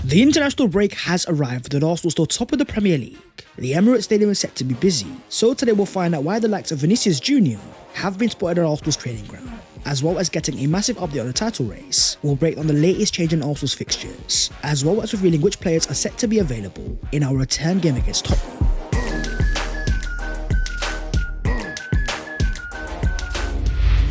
The international break has arrived with Arsenal still top of the Premier League. The Emirates Stadium is set to be busy, so today we'll find out why the likes of Vinicius Jr. have been spotted at Arsenal's training ground, as well as getting a massive update on the title race. We'll break down the latest change in Arsenal's fixtures, as well as revealing which players are set to be available in our return game against Tottenham.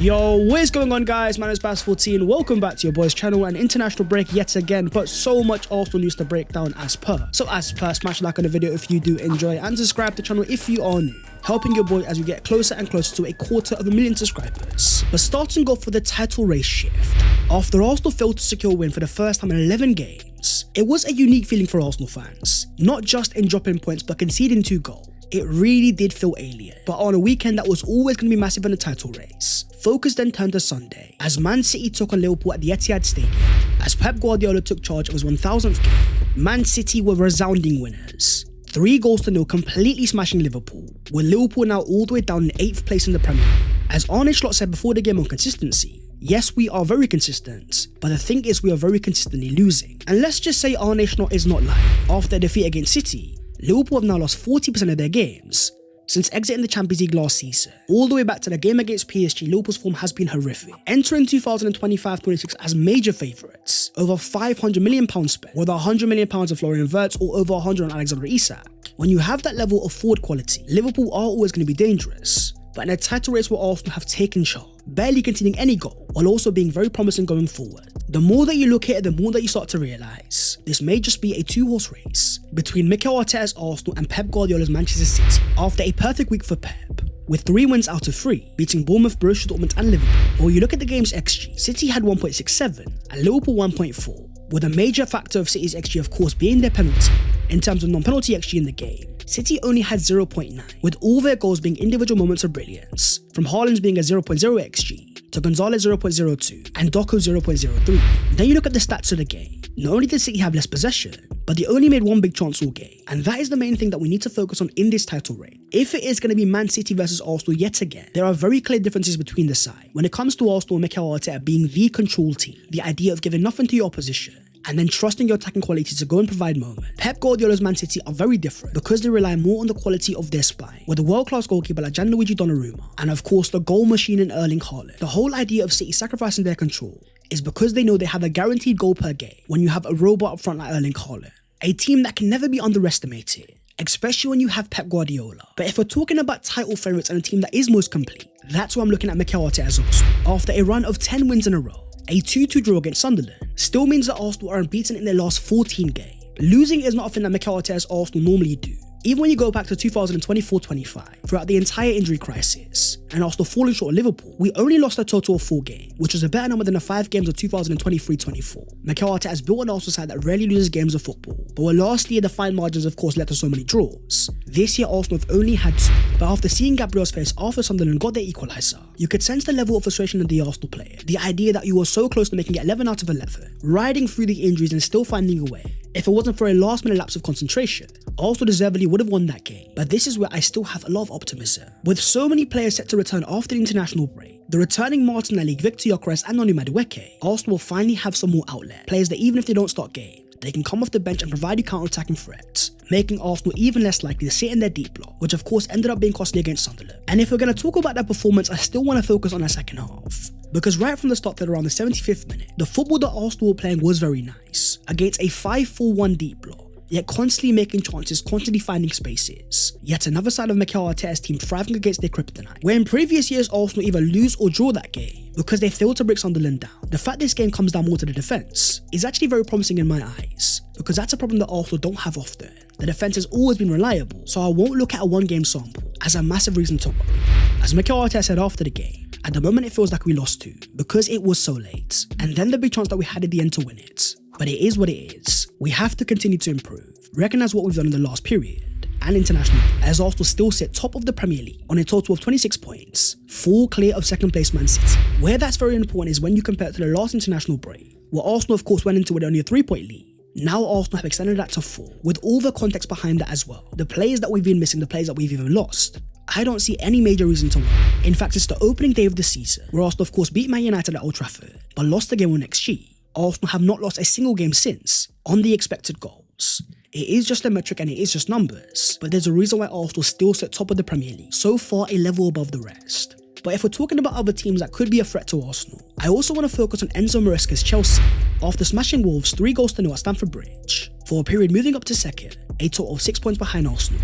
Yo, what is going on, guys? My name is Bass14. Welcome back to your boys channel. An international break yet again, but so much Arsenal news to break down as per. So as per, smash like on the video if you do enjoy, and subscribe to the channel if you are new, helping your boy as we get closer and closer to 250,000 subscribers. But starting off with the title race shift. After Arsenal failed to secure a win for the first time in 11 games, it was a unique feeling for Arsenal fans, not just in dropping points but conceding 2 goals. It really did feel alien. But on a weekend that was always going to be massive in the title race, focus then turned to Sunday as Man City took on Liverpool at the Etihad Stadium. As Pep Guardiola took charge of his 1000th game, Man City were resounding winners. 3-0 completely smashing Liverpool, with Liverpool now all the way down in 8th place in the Premier League. As Arne Slot said before the game on consistency, yes, we are very consistent, but the thing is we are very consistently losing. And let's just say Arne Slot is not lying. After a defeat against City, Liverpool have now lost 40% of their games since exiting the Champions League last season. All the way back to the game against PSG, Liverpool's form has been horrific. Entering 2025-26 as major favourites, over £500 million spent, with £100 million of Florian Havertz or over 100 on Alexander Isak. When you have that level of forward quality, Liverpool are always going to be dangerous. But in a title race where Arsenal have taken charge, barely conceding any goal, while also being very promising going forward, the more that you look at it, the more that you start to realise this may just be a 2-horse race between Mikel Arteta's Arsenal and Pep Guardiola's Manchester City. After a perfect week for Pep, with 3 wins out of 3, beating Bournemouth, Borussia Dortmund and Liverpool. But when you look at the game's XG, City had 1.67 and Liverpool 1.4, with a major factor of City's XG of course being their penalty. In terms of non-penalty XG in the game, City only had 0.9, with all their goals being individual moments of brilliance, from Haaland's being a 0.0 XG, to Gonzalez 0.02, and Doku 0.03. Then you look at the stats of the game. Not only did City have less possession, but they only made 1 big chance all game, and that is the main thing that we need to focus on in this title race. If it is going to be Man City versus Arsenal yet again, there are very clear differences between the side. When it comes to Arsenal and Mikel Arteta being the control team, the idea of giving nothing to your opposition, and then trusting your attacking quality to go and provide moments. Pep Guardiola's Man City are very different because they rely more on the quality of their spine, with a world-class goalkeeper like Gianluigi Donnarumma, and of course the goal machine in Erling Haaland. The whole idea of City sacrificing their control is because they know they have a guaranteed goal per game when you have a robot up front like Erling Haaland, a team that can never be underestimated, especially when you have Pep Guardiola. But if we're talking about title favourites and a team that is most complete, that's why I'm looking at Mikel Arteta as Arsenal. After a run of 10 wins in a row, a 2-2 draw against Sunderland still means that Arsenal are unbeaten in their last 14 games. Losing is not a thing that Mikel Arteta's Arsenal normally do. Even when you go back to 2024-25, throughout the entire injury crisis, and Arsenal falling short of Liverpool, we only lost a total of 4 games, which was a better number than the 5 games of 2023-24. Mikel Arteta has built an Arsenal side that rarely loses games of football, but where last year the fine margins of course led to so many draws, this year Arsenal have only had 2. But after seeing Gabriel's face after Sunderland got their equaliser, you could sense the level of frustration in the Arsenal player. The idea that you were so close to making it 11 out of 11, riding through the injuries and still finding a way. If it wasn't for a last-minute lapse of concentration, Arsenal deservedly would have won that game. But this is where I still have a lot of optimism. With so many players set to return after the international break, the returning Martinelli, Victor Gyökeres and Noni Madueke, Arsenal will finally have some more outlet. Players that even if they don't start games, they can come off the bench and provide you counter-attacking threats, making Arsenal even less likely to sit in their deep block, which of course ended up being costly against Sunderland. And if we're going to talk about that performance, I still want to focus on the second half. Because right from the start till around the 75th minute, the football that Arsenal were playing was very nice, against a 5-4-1 deep block, yet constantly making chances, constantly finding spaces. Yet another side of Mikel Arteta's team thriving against their kryptonite, where in previous years Arsenal either lose or draw that game because they failed to break Sunderland down. The fact this game comes down more to the defence is actually very promising in my eyes, because that's a problem that Arsenal don't have often. The defence has always been reliable, so I won't look at a 1-game sample as a massive reason to worry. As Mikel Arteta said after the game, at the moment it feels like we lost 2 because it was so late, and then the big chance that we had at the end to win it. But it is what it is. We have to continue to improve, recognise what we've done in the last period, and internationally, as Arsenal still sit top of the Premier League on a total of 26 points, 4 clear of second place Man City. Where that's very important is when you compare it to the last international break, where Arsenal of course went into it only a 3-point lead. Now Arsenal have extended that to 4, with all the context behind that as well. The players that we've been missing, the players that we've even lost. I don't see any major reason to worry. In fact, it's the opening day of the season, where Arsenal of course beat Man United at Old Trafford, but lost the game on XG. Arsenal have not lost a single game since on the expected goals. It is just a metric and it is just numbers, but there's a reason why Arsenal still sit top of the Premier League, so far a level above the rest. But if we're talking about other teams that could be a threat to Arsenal, I also want to focus on Enzo Maresca's Chelsea. After smashing Wolves 3-0 at Stamford Bridge, for a period moving up to second, a total of 6 points behind Arsenal.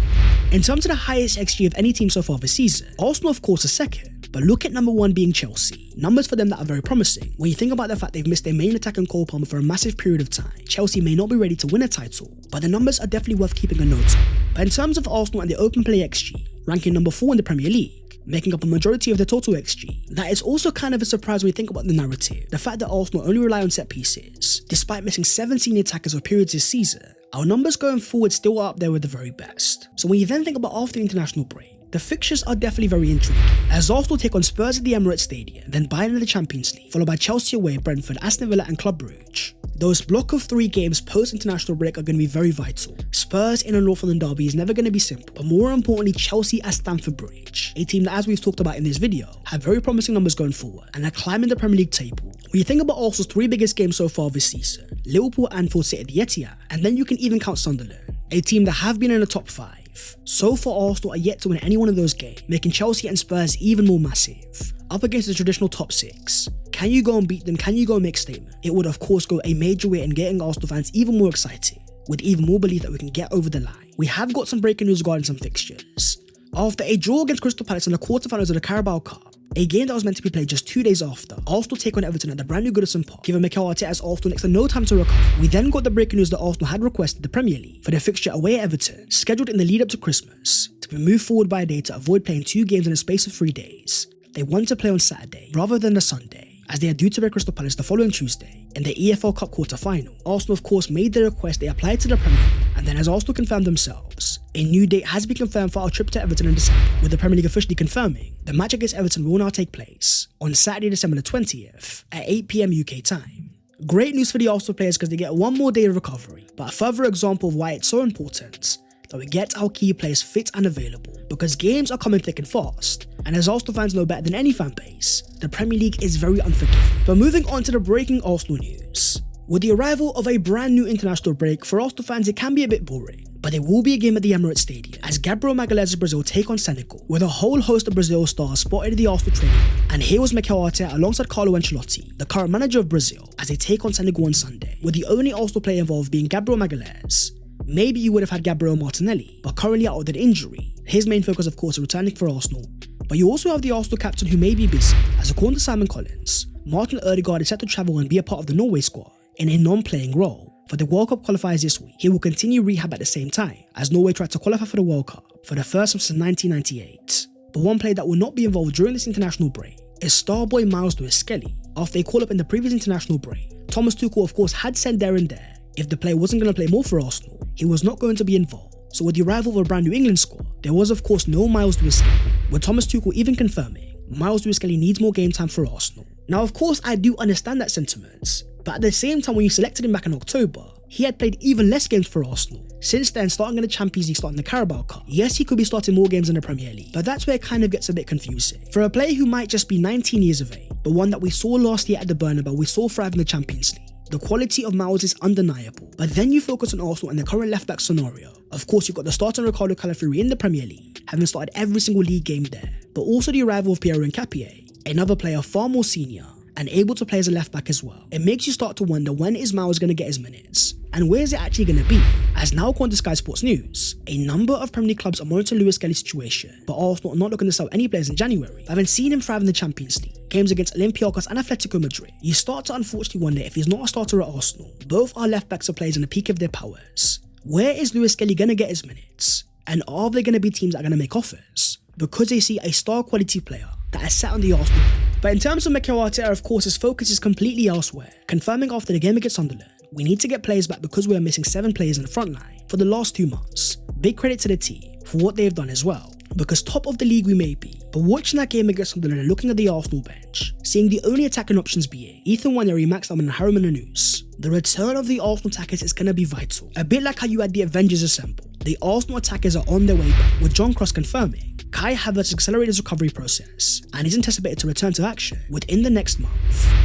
In terms of the highest XG of any team so far this season, Arsenal of course is second, but look at number 1 being Chelsea. Numbers for them that are very promising. When you think about the fact they've missed their main attack and Cole Palmer for a massive period of time, Chelsea may not be ready to win a title, but the numbers are definitely worth keeping a note of. But in terms of Arsenal and the open play XG, ranking number 4 in the Premier League, making up a majority of the total XG. That is also kind of a surprise when you think about the narrative. The fact that Arsenal only rely on set pieces, despite missing 7 senior attackers for periods this season, our numbers going forward still are up there with the very best. So when you then think about after the international break, the fixtures are definitely very intriguing, as Arsenal take on Spurs at the Emirates Stadium, then Bayern in the Champions League, followed by Chelsea away, Brentford, Aston Villa and Club Brugge. Those block of 3 games post-international break are going to be very vital. Spurs in a North London derby is never going to be simple, but more importantly Chelsea at Stamford Bridge, a team that, as we've talked about in this video, have very promising numbers going forward and are climbing the Premier League table. When you think about Arsenal's 3 biggest games so far this season, Liverpool, Anfield, City at the Etihad, and then you can even count Sunderland, a team that have been in the top 5. So far Arsenal are yet to win any one of those games, making Chelsea and Spurs even more massive. Up against the traditional top 6, can you go and beat them? Can you go and make a statement? It would of course go a major way in getting Arsenal fans even more excited, with even more belief that we can get over the line. We have got some breaking news regarding some fixtures. After a draw against Crystal Palace in the quarterfinals of the Carabao Cup, a game that was meant to be played just 2 days after, Arsenal take on Everton at the brand new Goodison Park, giving Mikel Arteta's Arsenal next to no time to recover. We then got the breaking news that Arsenal had requested the Premier League for their fixture away at Everton, scheduled in the lead up to Christmas, to be moved forward by a day to avoid playing 2 games in a space of 3 days. They want to play on Saturday rather than the Sunday, as they are due to play Crystal Palace the following Tuesday in the EFL Cup quarter-final. Arsenal of course made their request, they applied to the Premier League, and then as Arsenal confirmed themselves, a new date has been confirmed for our trip to Everton in December, with the Premier League officially confirming the match against Everton will now take place on Saturday December the 20th at 8 PM UK time. Great news for the Arsenal players because they get 1 more day of recovery, but a further example of why it's so important that we get our key players fit and available, because games are coming thick and fast, and as Arsenal fans know better than any fan base, the Premier League is very unforgiving. But moving on to the breaking Arsenal news. With the arrival of a brand new international break, for Arsenal fans it can be a bit boring, but there will be a game at the Emirates Stadium as Gabriel Magalhaes of Brazil take on Senegal, with a whole host of Brazil stars spotted at the Arsenal training. And here was Mikel Arteta alongside Carlo Ancelotti, the current manager of Brazil, as they take on Senegal on Sunday, with the only Arsenal player involved being Gabriel Magalhaes. Maybe you would have had Gabriel Martinelli, but currently out with an injury. His main focus of course is returning for Arsenal, but you also have the Arsenal captain who may be busy, as according to Simon Collins, Martin Ødegaard is set to travel and be a part of the Norway squad in a non-playing role. For the World Cup qualifiers this week, he will continue rehab at the same time, as Norway tried to qualify for the World Cup for the first time since 1998. But one player that will not be involved during this international break is star boy Miles Lewis-Skelly. After a call-up in the previous international break, Thomas Tuchel of course had said there and there, if the player wasn't going to play more for Arsenal, he was not going to be involved. So with the arrival of a brand new England squad, there was of course no Miles Lewis-Skelly, with Thomas Tuchel even confirming Miles Lewis-Skelly needs more game time for Arsenal. Now of course I do understand that sentiment, but at the same time when you selected him back in October, he had played even less games for Arsenal. Since then, starting in the Champions League, starting the Carabao Cup, yes he could be starting more games in the Premier League, but that's where it kind of gets a bit confusing. For a player who might just be 19 years of age, but one that we saw last year at the Bernabeu, we saw thrive in the Champions League, the quality of Miles is undeniable. But then you focus on Arsenal and the current left-back scenario. Of course, you've got the starting Ricardo Calafiori in the Premier League, having started every single league game there, but also the arrival of Piero Nkapie, another player far more senior and able to play as a left-back as well. It makes you start to wonder, when is Miles going to get his minutes? And where is it actually going to be? As now according to Sky Sports News, a number of Premier League clubs are monitoring Lewis-Skelly's situation, but Arsenal are not looking to sell any players in January. Having seen him thrive in the Champions League, games against Olympiacos and Atletico Madrid, you start to unfortunately wonder if he's not a starter at Arsenal. Both our left-backs are players in the peak of their powers. Where is Lewis-Skelly going to get his minutes? And are there going to be teams that are going to make offers because they see a star quality player that has sat on the Arsenal bench? But in terms of Mikel Arteta, of course, his focus is completely elsewhere, confirming after the game against Sunderland, we need to get players back because we are missing 7 players in the front line for the last 2 months. Big credit to the team for what they have done as well. because top of the league we may be, but watching that game against Sunderland and looking at the Arsenal bench, seeing the only attacking options being Ethan Waneri, Max Alman and Harriman Anus, the return of the Arsenal attackers is going to be vital. A bit like how you had the Avengers assemble, the Arsenal attackers are on their way back, with John Cross confirming Kai Havertz accelerated his recovery process and is anticipated to return to action within the next month.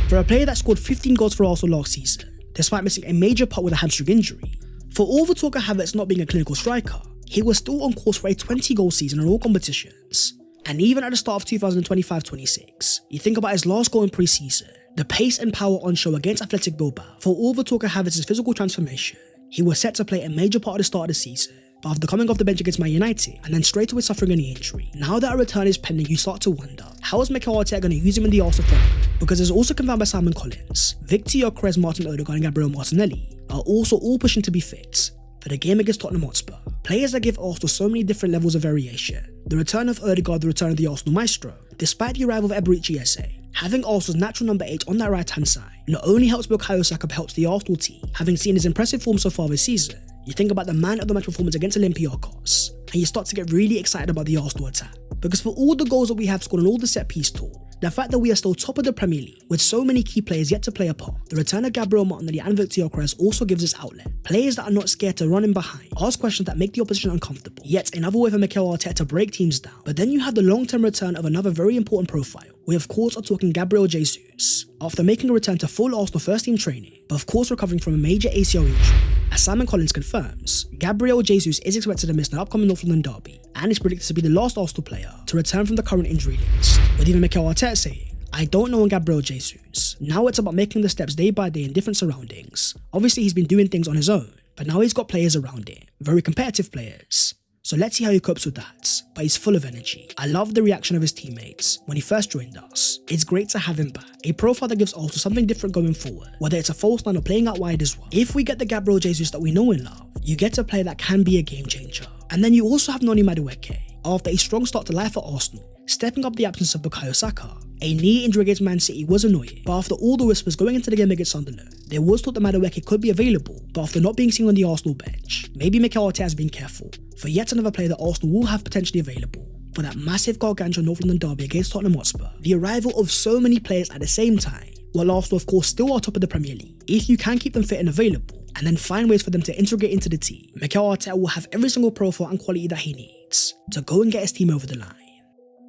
For a player that scored 15 goals for Arsenal last season, despite missing a major part with a hamstring injury, for all the talk of Havertz not being a clinical striker, he was still on course for a 20-goal season in all competitions. And even at the start of 2025-26, you think about his last goal in pre-season, the pace and power on show against Athletic Bilbao. For all the talk of Havertz's physical transformation, he was set to play a major part of the start of the season, but after coming off the bench against Man United and then straight away suffering a knee injury, now that a return is pending, you start to wonder, how is Mikel Arteta going to use him in the Arsenal front? Because it's also confirmed by Simon Collins, Victor Gyökeres, Martin Odegaard and Gabriel Martinelli are also all pushing to be fit for the game against Tottenham Hotspur. Players that give Arsenal so many different levels of variation. The return of Odegaard, the return of the Arsenal maestro, despite the arrival of Eberechi Eze, having Arsenal's natural number 8 on that right hand side not only helps Bukayo Saka but helps the Arsenal team, having seen his impressive form so far this season. You think about the man of the match performance against Olympiacos, and you start to get really excited about the Arsenal attack. Because for all the goals that we have scored on all the set piece tour, the fact that we are still top of the Premier League with so many key players yet to play a part, the return of Gabriel Martinelli and Victor Gyökeres also gives us outlet. Players that are not scared to run in behind, ask questions that make the opposition uncomfortable. Yet another way for Mikel Arteta to break teams down. But then you have the long-term return of another very important profile. We of course are talking Gabriel Jesus. After making a return to full Arsenal first team training, but of course recovering from a major ACL injury, as Simon Collins confirms, Gabriel Jesus is expected to miss the upcoming North London derby and is predicted to be the last Arsenal player to return from the current injury list, with even Mikel Arteta saying, I don't know on Gabriel Jesus. Now it's about making the steps day by day in different surroundings. Obviously he's been doing things on his own, but now he's got players around him, very competitive players. So let's see how he copes with that, but he's full of energy. I love the reaction of his teammates when he first joined us. It's great to have him back, a profile that gives Arsenal something different going forward, whether it's a false line or playing out wide as well. If we get the Gabriel Jesus that we know and love, you get a player that can be a game changer. And then you also have Noni Madueke, after a strong start to life at Arsenal, stepping up the absence of Bukayo Saka. A knee injury against Man City was annoying, but after all the whispers going into the game against Sunderland, there was thought that Madueke could be available, but after not being seen on the Arsenal bench, maybe Mikel Arteta has been careful for yet another player that Arsenal will have potentially available for that massive gargantuan North London derby against Tottenham Hotspur. The arrival of so many players at the same time, while Arsenal of course still are top of the Premier League, if you can keep them fit and available, and then find ways for them to integrate into the team, Mikel Arteta will have every single profile and quality that he needs to go and get his team over the line.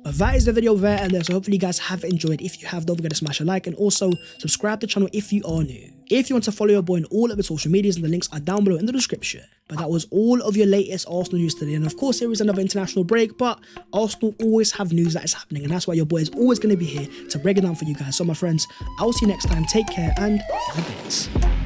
But that is the video there and there, so hopefully you guys have enjoyed. If you have, don't forget to smash a like and also subscribe to the channel if you are new. If you want to follow your boy on all of the social medias, and the links are down below in the description. But that was all of your latest Arsenal news today, and of course there is another international break, but Arsenal always have news that is happening, and that's why your boy is always going to be here to break it down for you guys. So my friends, I'll see you next time, take care and in a bit.